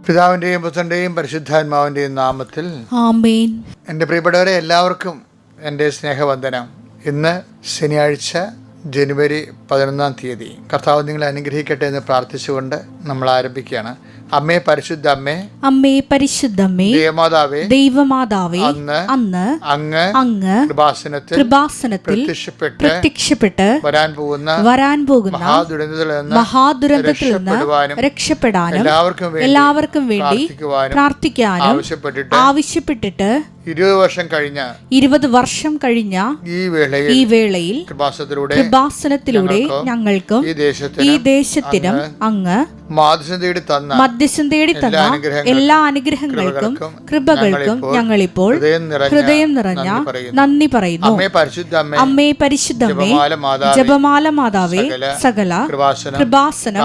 പിതാവിൻ്റെയും പുത്രൻ്റെയും പരിശുദ്ധാത്മാവിൻ്റെയും നാമത്തിൽ ആമേൻ. എൻ്റെ പ്രിയപ്പെട്ടവരെ, എല്ലാവർക്കും എൻ്റെ സ്നേഹവന്ദനം. ഇന്ന് ശനിയാഴ്ച ജനുവരി 11 കർത്താവ് നിങ്ങളെ അനുഗ്രഹിക്കട്ടെ എന്ന് പ്രാർത്ഥിച്ചുകൊണ്ട് നമ്മൾ ആരംഭിക്കുകയാണ്. അമ്മേ, പരിശുദ്ധ അമ്മേ, അമ്മേ പരിശുദ്ധമ്മേ, ദൈവമാതാവേ, അന്ന് അങ്ങ് കൃപാസനത്തിൽ പ്രത്യക്ഷപ്പെട്ട് വരാൻ പോകുന്ന മഹാദുരന്തത്തിൽ നിന്ന് രക്ഷപ്പെടാനും എല്ലാവർക്കും വേണ്ടി പ്രാർത്ഥിക്കാനും ആവശ്യപ്പെട്ടിട്ട് 20 വർഷം കഴിഞ്ഞ ഈ വേളയിൽ കൃപാസനത്തിലൂടെ ഞങ്ങൾക്കും ഈ ദേശത്തിനും അങ്ങ് മധ്യസ്ഥം തേടി തന്ന എല്ലാ അനുഗ്രഹങ്ങൾക്കും കൃപകൾക്കും ഞങ്ങളിപ്പോൾ ഹൃദയം നിറഞ്ഞ നന്ദി പറയുന്നു. അമ്മേ പരിശുദ്ധമ്മേ, ജപമാല മാതാവേ, സകല കൃപാസനം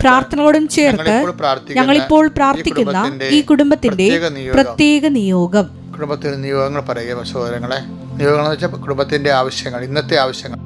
പ്രാർത്ഥനയോടും ചേർത്ത് ഞങ്ങളിപ്പോൾ പ്രാർത്ഥിക്കുന്ന ഈ കുടുംബത്തിന്റെ പ്രത്യേക നിയോഗം. കുടുംബത്തിന് നിയോഗങ്ങൾ പറയുക സഹോദരങ്ങളെ. നിയോഗങ്ങൾ എന്ന് വെച്ചാൽ കുടുംബത്തിന്റെ ആവശ്യങ്ങൾ, ഇന്നത്തെ ആവശ്യങ്ങൾ.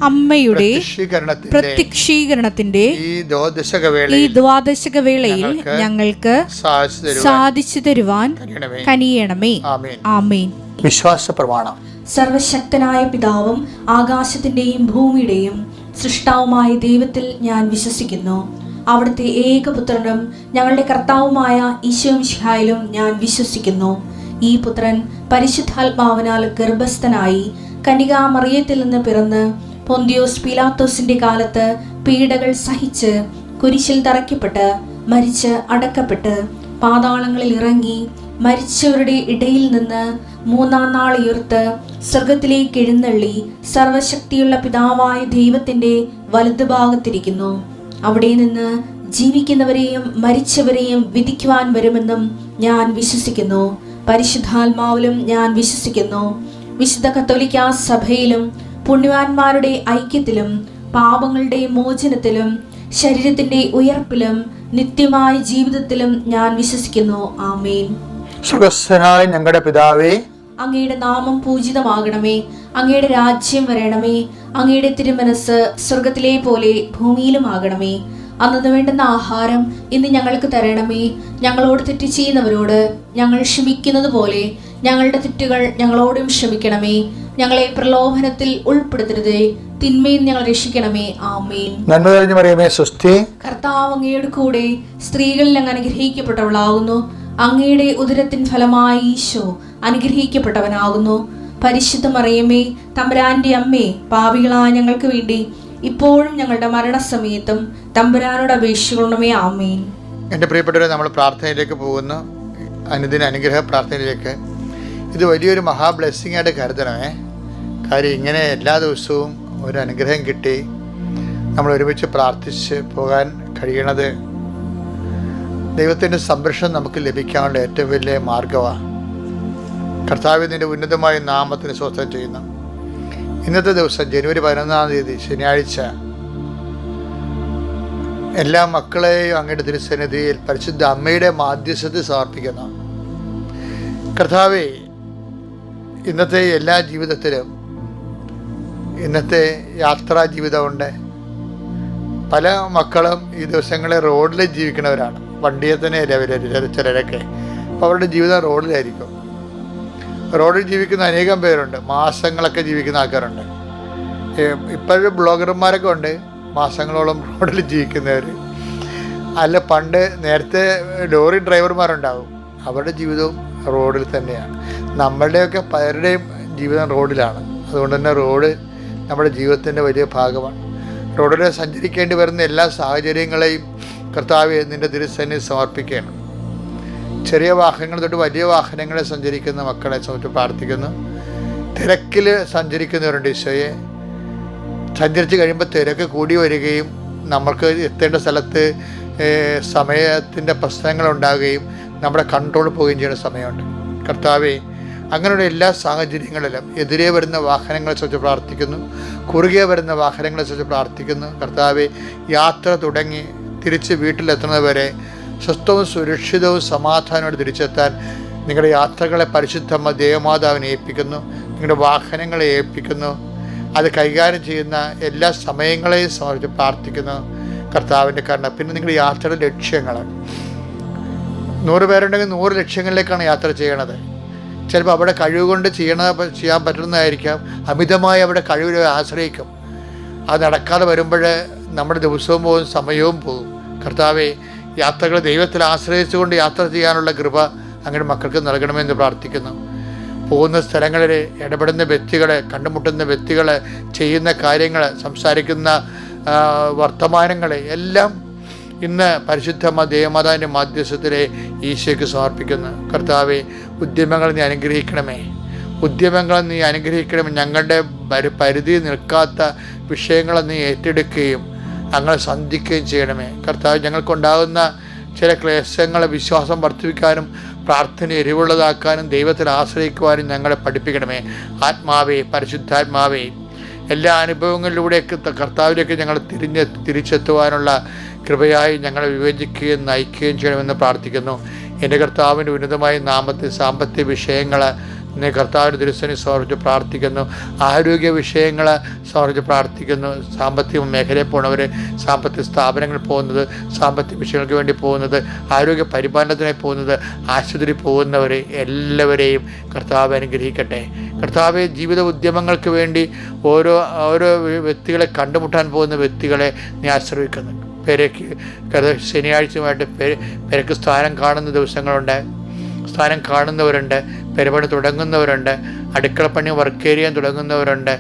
അമ്മയുടെ പ്രത്യക്ഷീകരണത്തിന്റെ ഈ ദ്വാദശക വേളയിൽ ഞങ്ങൾക്ക് സാധിച്ചു തരുവാൻ കനിയണമേ. ആമേൻ. വിശ്വാസ പ്രമാണം. സർവശക്തനായ പിതാവും ആകാശത്തിന്റെയും ഭൂമിയുടെയും സൃഷ്ടാവുമായ ദൈവത്തിൽ ഞാൻ വിശ്വസിക്കുന്നു. അവിടുത്തെ ഏകപുത്രനും ഞങ്ങളുടെ കർത്താവുമായ ഈശോമിശിഹായിലും ഞാൻ വിശ്വസിക്കുന്നു. ഈ പുത്രൻ പരിശുദ്ധാത്മാവിനാൽ ഗർഭസ്ഥനായി കന്യകാമറിയത്തിൽ നിന്ന് പിറന്ന് പൊന്തിയോസ് പീലാത്തോസിന്റെ കാലത്ത് പീഡകൾ സഹിച്ച് കുരിശിൽ തറയ്ക്കപ്പെട്ട് മരിച്ച് അടക്കപ്പെട്ട് പാതാളങ്ങളിൽ ഇറങ്ങി മരിച്ചവരുടെ ഇടയിൽ നിന്ന് 3-ാം നാൾ ഉയർത്ത് സ്വർഗത്തിലേക്ക് എഴുന്നള്ളി സർവശക്തിയുള്ള പിതാവായ ദൈവത്തിന്റെ വലതുഭാഗത്തിരിക്കുന്നു. അവിടെ നിന്ന് ജീവിക്കുന്നവരെയും മരിച്ചവരെയും വിധിക്കുവാൻ വരുമെന്നും ഞാൻ വിശ്വസിക്കുന്നു. പരിശുദ്ധാത്മാവിലും ഞാൻ വിശ്വസിക്കുന്നു. വിശുദ്ധ കത്തോലിക്കാ സഭയിലും പുണ്യവാന്മാരുടെ ഐക്യത്തിലും പാപങ്ങളുടെ മോചനത്തിലും ശരീരത്തിന്റെ ഉയർപ്പിലും നിത്യമായ ജീവിതത്തിലും ഞാൻ വിശ്വസിക്കുന്നു. ആമേൻ. സ്വർഗ്ഗസ്ഥനായ ഞങ്ങളുടെ പിതാവേ, അങ്ങയുടെ നാമം പൂജിതമാകണമേ. അങ്ങയുടെ രാജ്യം വരണമേ. അങ്ങയുടെ തിരുമനസ് സ്വർഗത്തിലെ പോലെ ഭൂമിയിലും ആകണമേ. അന്നു വേണ്ടുന്ന ആഹാരം ഇന്ന് ഞങ്ങൾക്ക് തരണമേ. ഞങ്ങളോട് തെറ്റ് ചെയ്യുന്നവരോട് ഞങ്ങൾ ക്ഷമിക്കുന്നത് പോലെ ഞങ്ങളുടെ തെറ്റുകൾ ഞങ്ങളോടും ക്ഷമിക്കണമേ. ഞങ്ങളെ പ്രലോഭനത്തിൽ ഉൾപ്പെടുത്തരുതേ, തിന്മയിൽ ഞങ്ങൾ രക്ഷിക്കണമേ. ആമേൻ. നന്മ നിറഞ്ഞ മറിയമേ, സ്വസ്തി. കർത്താവ് അങ്ങയുടെ കൂടെ സ്ത്രീകളിൽ അങ്ങ് അനുഗ്രഹിക്കപ്പെട്ടവളാകുന്നു. അങ്ങയുടെ ഉദരത്തിൻ ഫലമായി ഈശോ അനുഗ്രഹിക്കപ്പെട്ടവനാകുന്നു. പരിശുദ്ധ മറിയമേ, തമ്പുരാന്റെ അമ്മേ, പാപികളായ ഞങ്ങൾക്ക് വേണ്ടി ഇപ്പോഴും ഞങ്ങളുടെ മരണസമയത്തും തമ്പുരാനോട് അപേക്ഷിക്കണമേ. ആമേൻ. എൻ്റെ പ്രിയപ്പെട്ടവരെ, നമ്മൾ പ്രാർത്ഥനയിലേക്ക് പോകുന്നു. അനുദിന അനുഗ്രഹ പ്രാർത്ഥനയിലേക്ക്. ഇത് വലിയൊരു മഹാ ബ്ലെസ്സിങ് ആയിട്ട് കരുതണമേ. കാര്യം ഇങ്ങനെ എല്ലാ ദിവസവും ഒരു അനുഗ്രഹം കിട്ടി നമ്മൾ ഒരുമിച്ച് പ്രാർത്ഥിച്ച് പോകാൻ കഴിയണത് ദൈവത്തിൻ്റെ സംരക്ഷണം നമുക്ക് ലഭിക്കാനുള്ള ഏറ്റവും വലിയ മാർഗമാണ്. കർത്താവിൻ്റെ ഉന്നതമായ നാമത്തിന് സ്വസ്ഥം ചെയ്യുന്നു. ഇന്നത്തെ ദിവസം ജനുവരി 11 ശനിയാഴ്ച എല്ലാ മക്കളെയും അങ്ങയുടെ തിരുസന്നിധിയിൽ പരിശുദ്ധ അമ്മയുടെ മാധ്യസ്ഥത്തിൽ സമർപ്പിക്കുന്നു. കർത്താവേ, ഇന്നത്തെ എല്ലാ ജീവിതത്തിലും ഇന്നത്തെ യാത്രാ ജീവിതമുണ്ട്. പല മക്കളും ഈ ദിവസങ്ങളിൽ റോഡിൽ ജീവിക്കുന്നവരാണ്. വണ്ടിയെ തന്നെ ചിലരൊക്കെ. അപ്പോൾ അവരുടെ ജീവിതം റോഡിലായിരിക്കും. റോഡിൽ ജീവിക്കുന്ന അനേകം പേരുണ്ട്. മാസങ്ങളൊക്കെ ജീവിക്കുന്ന ആൾക്കാരുണ്ട്. ഇപ്പോഴും ബ്ലോഗർമാരൊക്കെ ഉണ്ട് മാസങ്ങളോളം റോഡിൽ ജീവിക്കുന്നവർ. അല്ല, നേരത്തെ ലോറി ഡ്രൈവർമാരുണ്ടാവും. അവരുടെ ജീവിതവും റോഡിൽ തന്നെയാണ്. നമ്മളുടെയൊക്കെ പലരുടെയും ജീവിതം റോഡിലാണ്. അതുകൊണ്ട് തന്നെ റോഡ് നമ്മുടെ ജീവിതത്തിൻ്റെ വലിയ ഭാഗമാണ്. റോഡിൽ സഞ്ചരിക്കേണ്ടി വരുന്ന എല്ലാ സാഹചര്യങ്ങളെയും കർത്താവേ നിൻ്റെ തിരുസന്നിധിയിൽ സമർപ്പിക്കുകയാണ്. ചെറിയ വാഹനങ്ങൾ തൊട്ട് വലിയ വാഹനങ്ങളെ സഞ്ചരിക്കുന്ന മക്കളെ സംബന്ധിച്ച് പ്രാർത്ഥിക്കുന്നു. തിരക്കിൽ സഞ്ചരിക്കുന്നവരുണ്ട് ഈശോയെ. സഞ്ചരിച്ച് കഴിയുമ്പോൾ തിരക്ക് കൂടി വരികയും നമ്മൾക്ക് എത്തേണ്ട സ്ഥലത്ത് സമയത്തിൻ്റെ പ്രശ്നങ്ങളുണ്ടാകുകയും നമ്മുടെ കൺട്രോൾ പോവുകയും ചെയ്യുന്ന സമയമുണ്ട്. കർത്താവേ, അങ്ങനെയുള്ള എല്ലാ സാഹചര്യങ്ങളിലും എതിരെ വരുന്ന വാഹനങ്ങളെ കുറിച്ച് പ്രാർത്ഥിക്കുന്നു, കുറുകെ വരുന്ന വാഹനങ്ങളെ കുറിച്ച് പ്രാർത്ഥിക്കുന്നു. കർത്താവെ, യാത്ര തുടങ്ങി തിരിച്ച് വീട്ടിലെത്തുന്നതുവരെ സ്വസ്ഥവും സുരക്ഷിതവും സമാധാനത്തോടെ തിരിച്ചെത്താൻ നിങ്ങളുടെ യാത്രകളെ പരിശുദ്ധമ്മ ദേവമാതാവിനെ ഏൽപ്പിക്കുന്നു, നിങ്ങളുടെ വാഹനങ്ങളെ ഏൽപ്പിക്കുന്നു. അത് കൈകാര്യം ചെയ്യുന്ന എല്ലാ സമയങ്ങളെയും സമർപ്പിച്ച് പ്രാർത്ഥിക്കുന്നു കർത്താവിൻ്റെ കരുണ. പിന്നെ നിങ്ങളുടെ യാത്രയുടെ ലക്ഷ്യങ്ങൾ, 100 പേരുണ്ടെങ്കിൽ 100 ലക്ഷ്യങ്ങളിലേക്കാണ് യാത്ര ചെയ്യണത്. ചിലപ്പോൾ അവിടെ കഴിവുകൊണ്ട് ചെയ്യാൻ പറ്റുന്നതായിരിക്കാം, അമിതമായി അവിടെ കഴിവിനെ ആശ്രയിക്കും. അത് നടക്കാതെ വരുമ്പോൾ നമ്മുടെ ദിവസവും പോകും, സമയവും പോകും. കർത്താവെ, യാത്രകൾ ദൈവത്തിൽ ആശ്രയിച്ചുകൊണ്ട് യാത്ര ചെയ്യാനുള്ള കൃപ അങ്ങനെ മക്കൾക്ക് നൽകണമെന്ന് പ്രാർത്ഥിക്കുന്നു. പോകുന്ന സ്ഥലങ്ങളിൽ ഇടപെടുന്ന വ്യക്തികൾ, കണ്ടുമുട്ടുന്ന വ്യക്തികൾ, ചെയ്യുന്ന കാര്യങ്ങൾ, സംസാരിക്കുന്ന വർത്തമാനങ്ങൾ എല്ലാം ഇന്ന് പരിശുദ്ധമ്മ ദേവമാതാവിൻ്റെ മാധ്യസ്ഥത്തിലെ ഈശോയ്ക്ക് സമർപ്പിക്കുന്നു. കർത്താവെ, ഉദ്യമങ്ങൾ നീ അനുഗ്രഹിക്കണമേ, ഉദ്യമങ്ങൾ നീ അനുഗ്രഹിക്കണമേ. ഞങ്ങളുടെ പരിധി നിൽക്കാത്ത വിഷയങ്ങളെ നീ ഏറ്റെടുക്കുകയും ഞങ്ങളെ സന്ധിക്കുകയും ചെയ്യണമേ. കർത്താവ്, ഞങ്ങൾക്കുണ്ടാകുന്ന ചില ക്ലേശങ്ങളെ വിശ്വാസം വർദ്ധിപ്പിക്കാനും പ്രാർത്ഥന എരിവുള്ളതാക്കാനും ദൈവത്തിൽ ആശ്രയിക്കുവാനും ഞങ്ങളെ പഠിപ്പിക്കണമേ. ആത്മാവേ, പരിശുദ്ധാത്മാവേ, എല്ലാ അനുഭവങ്ങളിലൂടെയൊക്കെ കർത്താവിലേക്ക് ഞങ്ങൾ തിരിച്ചെത്തുവാനുള്ള കൃപയായി ഞങ്ങളെ വിവേചിക്കുകയും നയിക്കുകയും ചെയ്യണമെന്ന് പ്രാർത്ഥിക്കുന്നു. എൻ്റെ കർത്താവിൻ്റെ ഉന്നതമായ നാമത്തിൽ സാമ്പത്തിക വിഷയങ്ങൾ ഇന്ന് കർത്താവിൻ്റെ തിരുസനി സമർപ്പിച്ച് പ്രാർത്ഥിക്കുന്നു. ആരോഗ്യ വിഷയങ്ങൾ സമർപ്പിച്ച് പ്രാർത്ഥിക്കുന്നു. സാമ്പത്തിക മേഖലയിൽ പോകുന്നവർ, സാമ്പത്തിക സ്ഥാപനങ്ങളിൽ പോകുന്നത്, സാമ്പത്തിക വിഷയങ്ങൾക്ക് വേണ്ടി പോകുന്നത്, ആരോഗ്യ പരിപാലനത്തിനായി പോകുന്നത്, ആശുപത്രി പോകുന്നവർ എല്ലാവരെയും കർത്താവ് അനുഗ്രഹിക്കട്ടെ. കർത്താവ്, ജീവിത ഉദ്യമങ്ങൾക്ക് വേണ്ടി ഓരോ വ്യക്തികളെ കണ്ടുമുട്ടാൻ പോകുന്ന വ്യക്തികളെ നീ ആശ്രയിക്കുന്നു. ശനിയാഴ്ചയുമായിട്ട് പെരക്ക് സ്ഥാനം കാണുന്ന ദിവസങ്ങളുണ്ട്, സ്ഥാനം കാണുന്നവരുണ്ട്, പെരുപണി തുടങ്ങുന്നവരുണ്ട്, അടുക്കളപ്പണി വർക്ക് ഏരിയ തുടങ്ങുന്നവരുണ്ട്.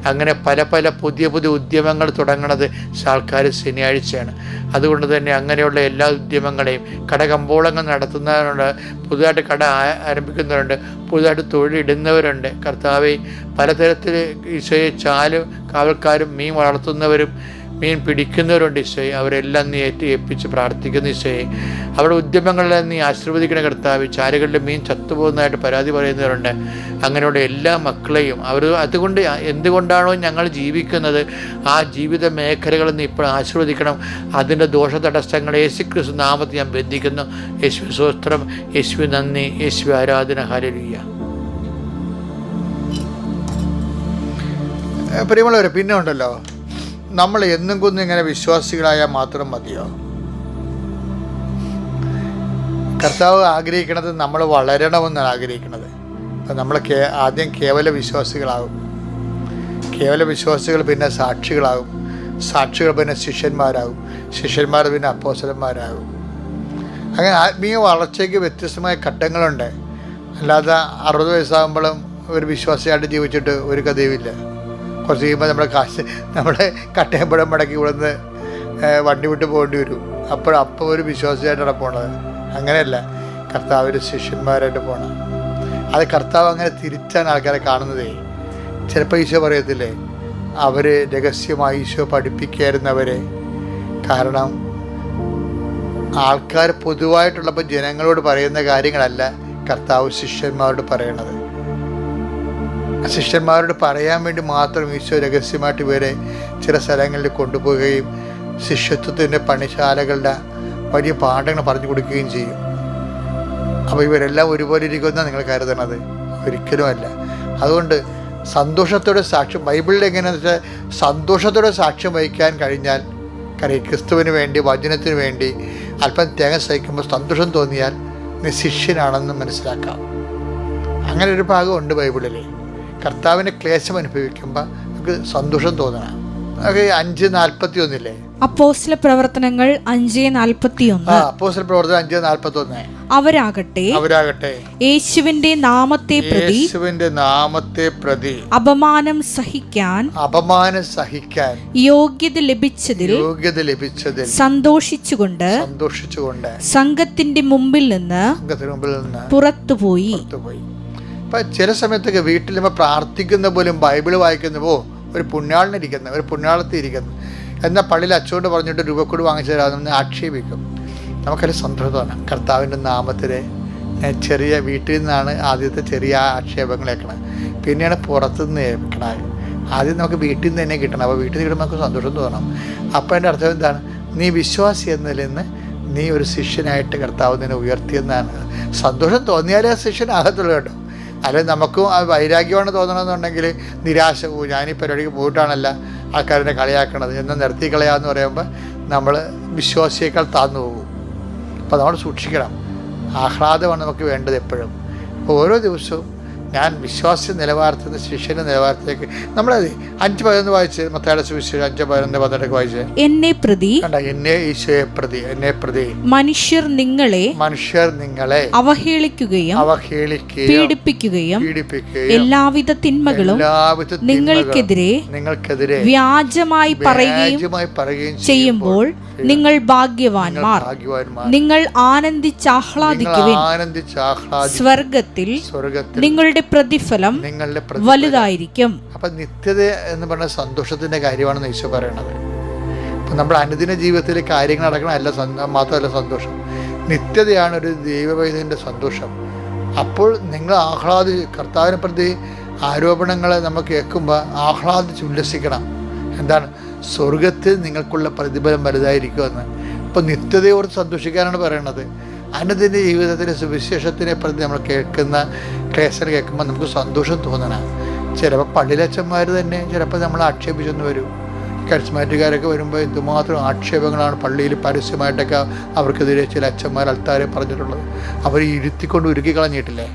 അങ്ങനെ പല പല പുതിയ ഉദ്യമങ്ങൾ തുടങ്ങുന്നത് ആൾക്കാർ ശനിയാഴ്ചയാണ്. അതുകൊണ്ട് തന്നെ അങ്ങനെയുള്ള എല്ലാ ഉദ്യമങ്ങളെയും, കടകമ്പോളങ്ങൾ നടത്തുന്നവരുണ്ട്, പുതുതായിട്ട് കട ആരംഭിക്കുന്നവരുണ്ട്, പുതുതായിട്ട് തൊഴിലിടുന്നവരുണ്ട്. കർത്താവെ, പലതരത്തിൽ ഈശോയെ ചാലും കാവൽക്കാരും മീൻ വളർത്തുന്നവരും മീൻ പിടിക്കുന്നവരുണ്ട് ഈശോയെ. അവരെല്ലാം നീ ഏൽപ്പിച്ച് പ്രാർത്ഥിക്കുന്നു ഈശോയെ. അവരുടെ ഉദ്യമങ്ങളെല്ലാം നീ ആശീർവദിക്കണ കർത്താവ്. ചാലുകളിൽ മീൻ ചത്തുപോകുന്നതായിട്ട് പരാതി പറയുന്നവരുണ്ട്. അങ്ങനെയുള്ള എല്ലാ മക്കളെയും അതുകൊണ്ട് എന്തുകൊണ്ടാണോ ഞങ്ങൾ ജീവിക്കുന്നത് ആ ജീവിത മേഖലകൾ നീ ഇപ്പോൾ ആശീർവദിക്കണം. അതിൻ്റെ ദോഷ തടസ്സങ്ങൾ യേശുക്രിസ്തു നാമത്തിൽ ഞാൻ ബന്ധിക്കുന്നു. യേശു സ്തോത്രം, യേശു നന്ദി, യേശു ആരാധന. ഹല്ലേലൂയ. പ്രിയമുള്ളവരെ, പിന്നെ ഉണ്ടല്ലോ, നമ്മൾ എന്നും കൊന്നും ഇങ്ങനെ വിശ്വാസികളായാൽ മാത്രം മതിയോ? കർത്താവ് ആഗ്രഹിക്കുന്നത് നമ്മൾ വളരണമെന്നാണ് ആഗ്രഹിക്കുന്നത്. അപ്പം നമ്മൾ ആദ്യം കേവല വിശ്വാസികളാകും, കേവല വിശ്വാസികൾ പിന്നെ സാക്ഷികളാകും, സാക്ഷികൾ പിന്നെ ശിഷ്യന്മാരാകും, ശിഷ്യന്മാർ പിന്നെ അപ്പോസ്തലന്മാരാകും. അങ്ങനെ ആത്മീയ വളർച്ചയ്ക്ക് വ്യത്യസ്തമായ ഘട്ടങ്ങളുണ്ട്. അല്ലാതെ 60 വയസ്സാകുമ്പോഴും ഒരു വിശ്വാസിയായിട്ട് ജീവിച്ചിട്ട് ഒരു കഥയുമില്ല. കുറച്ച് കഴിയുമ്പോൾ നമ്മുടെ കട്ടയമ്പഴം മടക്കി ഇവിടുന്ന് വണ്ടി വിട്ട് പോകേണ്ടി വരും. അപ്പോൾ ഒരു വിശ്വാസിയായിട്ടാണ് പോണത്. അങ്ങനെയല്ല, കർത്താവിൻ്റെ ശിഷ്യന്മാരായിട്ട് പോകണം. അത് കർത്താവ് അങ്ങനെ തിരിച്ചാണ് ആൾക്കാരെ കാണുന്നതേ. ചിലപ്പോൾ ഈശോ പറയത്തില്ലേ, അവർ രഹസ്യമായി ഈശോ പഠിപ്പിക്കായിരുന്നവരെ. കാരണം ആൾക്കാർ പൊതുവായിട്ടുള്ളപ്പോൾ ജനങ്ങളോട് പറയുന്ന കാര്യങ്ങളല്ല കർത്താവ് ശിഷ്യന്മാരോട് പറയണത്. ശിഷ്യന്മാരോട് പറയാൻ വേണ്ടി മാത്രം ഈശോ രഹസ്യമായിട്ട് ഇവരെ ചില സ്ഥലങ്ങളിൽ കൊണ്ടുപോവുകയും ശിഷ്യത്വത്തിൻ്റെ പണിശാലകളുടെ വലിയ പാഠങ്ങൾ പറഞ്ഞു കൊടുക്കുകയും ചെയ്യും. അപ്പോൾ ഇവരെല്ലാം ഒരുപോലെ ഇരിക്കുമെന്നാണ് നിങ്ങൾ കരുതണത്? ഒരിക്കലുമല്ല. അതുകൊണ്ട് സന്തോഷത്തോടെ സാക്ഷ്യം, ബൈബിളിൽ എങ്ങനെയാണെന്ന് വെച്ചാൽ സന്തോഷത്തോടെ സാക്ഷ്യം വഹിക്കാൻ കഴിഞ്ഞാൽ, ക്രിസ്തുവിന് വേണ്ടി, വചനത്തിന് വേണ്ടി അല്പം തേങ്ങ സഹിക്കുമ്പോൾ സന്തോഷം തോന്നിയാൽ നീ ശിഷ്യനാണെന്ന് മനസ്സിലാക്കാം. അങ്ങനെ ഒരു ഭാഗമുണ്ട് ബൈബിളിൽ. കർത്താവിൻ്റെ ക്ലേശം അനുഭവിക്കുമ്പോൾ നമുക്ക് സന്തോഷം തോന്നണം. 5:41 അപ്പോസ്തല പ്രവർത്തനങ്ങൾ 5:41. അപ്പോസ്തല പ്രവർത്തനം 5:41. അവരാകട്ടെ യേശുവിന്റെ നാമത്തെ പ്രതി അപമാനം സഹിക്കാൻ യോഗ്യത ലഭിച്ചതിൽ സന്തോഷിച്ചുകൊണ്ട് സംഘത്തിന്റെ മുമ്പിൽ നിന്ന് പുറത്തുപോയി. ഇപ്പം ചില സമയത്തൊക്കെ വീട്ടിൽ നമ്മൾ പ്രാർത്ഥിക്കുന്ന പോലും ബൈബിൾ വായിക്കുന്നപ്പോൾ ഒരു പുണ്യാളത്തി ഇരിക്കുന്നു. എന്നാൽ പള്ളിയിൽ അച്ചോണ്ട് പറഞ്ഞിട്ട് രൂപക്കൂട് വാങ്ങിച്ചു തരാമെന്ന് ആക്ഷേപിക്കും. നമുക്കതിൽ സന്തോഷമാണ്. കർത്താവിൻ്റെ നാമത്തിൽ ചെറിയ വീട്ടിൽ നിന്നാണ് ആദ്യത്തെ ചെറിയ ആക്ഷേപങ്ങൾ കേൾക്കണത്, പിന്നെയാണ് പുറത്തുനിന്ന് കേൾക്കണത്. ആദ്യം നമുക്ക് വീട്ടിൽ നിന്ന് തന്നെ കിട്ടണം. അപ്പോൾ വീട്ടിൽ നിന്ന് കിട്ടുമ്പോൾ നമുക്ക് സന്തോഷം തോന്നണം. അപ്പോൾ എൻ്റെ അർത്ഥം എന്താണ്? നീ വിശ്വാസി എന്നതിൽ നിന്ന് നീ ഒരു ശിഷ്യനായിട്ട് കർത്താവ് നിന്നെ ഉയർത്തിയെന്നാണ്. സന്തോഷം തോന്നിയാലേ ആ ശിഷ്യനാകത്തുള്ളൂ കേട്ടോ. അല്ലെങ്കിൽ നമുക്കും ആ വൈരാഗ്യമാണ് തോന്നണമെന്നുണ്ടെങ്കിൽ നിരാശ, ഞാൻ ഈ പരിപാടിക്ക് പോയിട്ടാണല്ല ആൾക്കാരെ കളിയാക്കണത് എന്ന് നിർത്തി കളയാമെന്ന് പറയുമ്പോൾ നമ്മൾ വിശ്വാസിയേക്കാൾ താഴ്ന്നു പോകും. അപ്പോൾ നമ്മൾ സൂക്ഷിക്കണം. ആഹ്ലാദമാണ് നമുക്ക് വേണ്ടത് എപ്പോഴും. അപ്പോൾ ഓരോ ദിവസവും ഞാൻ വിശ്വാസ നിലവാരത്തിൽ നിന്ന് ശിഷ്യൻ്റെ നിലവാരത്തിലേക്ക് നമ്മളത് 5:11 വായിച്ച്, മത്തായിയുടെ സുവിശേഷം 5:11 വായിച്ച്, എന്നെ പ്രതി കണ്ട, എന്നെ ഈശോയെ പ്രതി, എന്നെ പ്രതി മനുഷ്യർ നിങ്ങളെ അവഹേളിക്കുകയും പീഡിപ്പിക്കുകയും എല്ലാവിധ തിന്മകളും നിങ്ങൾക്കെതിരെ വ്യാജമായി പറയുകയും ചെയ്യുമ്പോൾ നിങ്ങൾ ഭാഗ്യവാന്മാർ. നിങ്ങൾ ആനന്ദിച്ചാഹ്ലാദിക്കുവിൻ. സ്വർഗത്തിൽ നിങ്ങളുടെ പ്രതിഫലം വലുതായിരിക്കും. അപ്പം നിത്യത എന്ന് പറഞ്ഞ സന്തോഷത്തിൻ്റെ കാര്യമാണെന്ന് ഈശോ പറയണത്. അപ്പം നമ്മൾ അനുദിന ജീവിതത്തിൽ കാര്യങ്ങൾ നടക്കണം മാത്രമല്ല സന്തോഷം, നിത്യതയാണ് ഒരു ദൈവവൈദ്യൻ്റെ സന്തോഷം. അപ്പോൾ നിങ്ങൾ കർത്താവിനെ പ്രതി ആരോപണങ്ങളെ നമ്മൾ കേൾക്കുമ്പോൾ ആഹ്ലാദിച്ച് ഉല്ലസിക്കണം. എന്താണ്? സ്വർഗത്തിൽ നിങ്ങൾക്കുള്ള പ്രതിഫലം വലുതായിരിക്കുമെന്ന്. അപ്പോൾ നിത്യതയോട് സന്തോഷിക്കാനാണ് പറയണത്. അനുദിന ജീവിതത്തിൻ്റെ സുവിശേഷത്തിനെ പ്രതി നമ്മൾ കേൾക്കുന്ന ക്ലേശം കേൾക്കുമ്പോൾ നമുക്ക് സന്തോഷം തോന്നണം. ചിലപ്പോൾ പള്ളിയിലച്ചന്മാർ തന്നെ ചിലപ്പോൾ നമ്മൾ ആക്ഷേപിച്ചെന്ന് വരും. കരിസ്മാറ്റുകാരൊക്കെ വരുമ്പോൾ എന്തുമാത്രം ആക്ഷേപങ്ങളാണ് പള്ളിയിൽ പരസ്യമായിട്ടൊക്കെ അവർക്കെതിരെ ചില അച്ഛന്മാർ ആൾക്കാരെ പറഞ്ഞിട്ടുള്ളത്. അവർ ഇരുത്തിക്കൊണ്ട് ഉരുക്കി കളഞ്ഞിട്ടില്ലേ?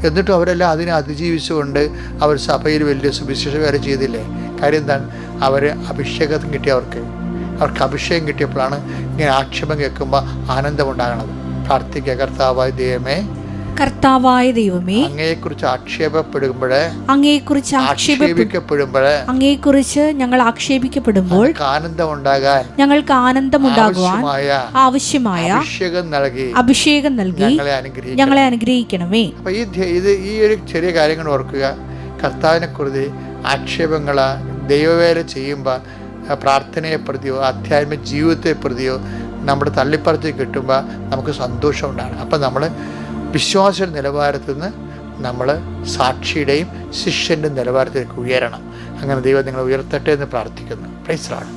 എന്നിട്ടും അവരെല്ലാം അതിനെ അതിജീവിച്ചുകൊണ്ട് അവർ സഭയിൽ വലിയ സുവിശേഷം വരെ ചെയ്തില്ലേ? കാര്യം എന്താണ്? അവർ അഭിഷേകം കിട്ടിയവർക്ക് അഭിഷേകം കിട്ടിയപ്പോഴാണ് ഇങ്ങനെ ആക്ഷേപം കേൾക്കുമ്പോൾ ആനന്ദമുണ്ടാകണത്. പ്രാർത്ഥിക്കുക. കർത്താവായ ദൈവമേ, അങ്ങയെക്കുറിച്ച് ഞങ്ങൾ ആക്ഷേപിക്കപ്പെടുമ്പോൾ ഞങ്ങൾക്ക് ആനന്ദമുണ്ടാകുവാൻ ആവശ്യമായ അഭിഷേകം നൽകി ഞങ്ങളെ അനുഗ്രഹിക്കണമേ. അപ്പൊ ഈ ഒരു ചെറിയ കാര്യങ്ങൾ ഓർക്കുക. കർത്താവിനെ കുറിച്ച് ആക്ഷേപങ്ങള് ദൈവവേല ചെയ്യുമ്പോൾ പ്രാർത്ഥനയെ പ്രതിയോ ആധ്യാത്മിക ജീവിതത്തെ പ്രതിയോ നമ്മുടെ തള്ളിപ്പറച്ച് കിട്ടുമ്പോൾ നമുക്ക് സന്തോഷം ഉണ്ടാകണം. അപ്പം നമ്മൾ വിശ്വാസ നിലവാരത്തിൽ നിന്ന് നമ്മൾ സാക്ഷിയുടെയും ശിഷ്യൻ്റെ നിലവാരത്തിലേക്ക് ഉയരണം. അങ്ങനെ ദൈവം നിങ്ങളെ ഉയർത്തട്ടെ എന്ന് പ്രാർത്ഥിക്കുന്നു. Praise the Lord.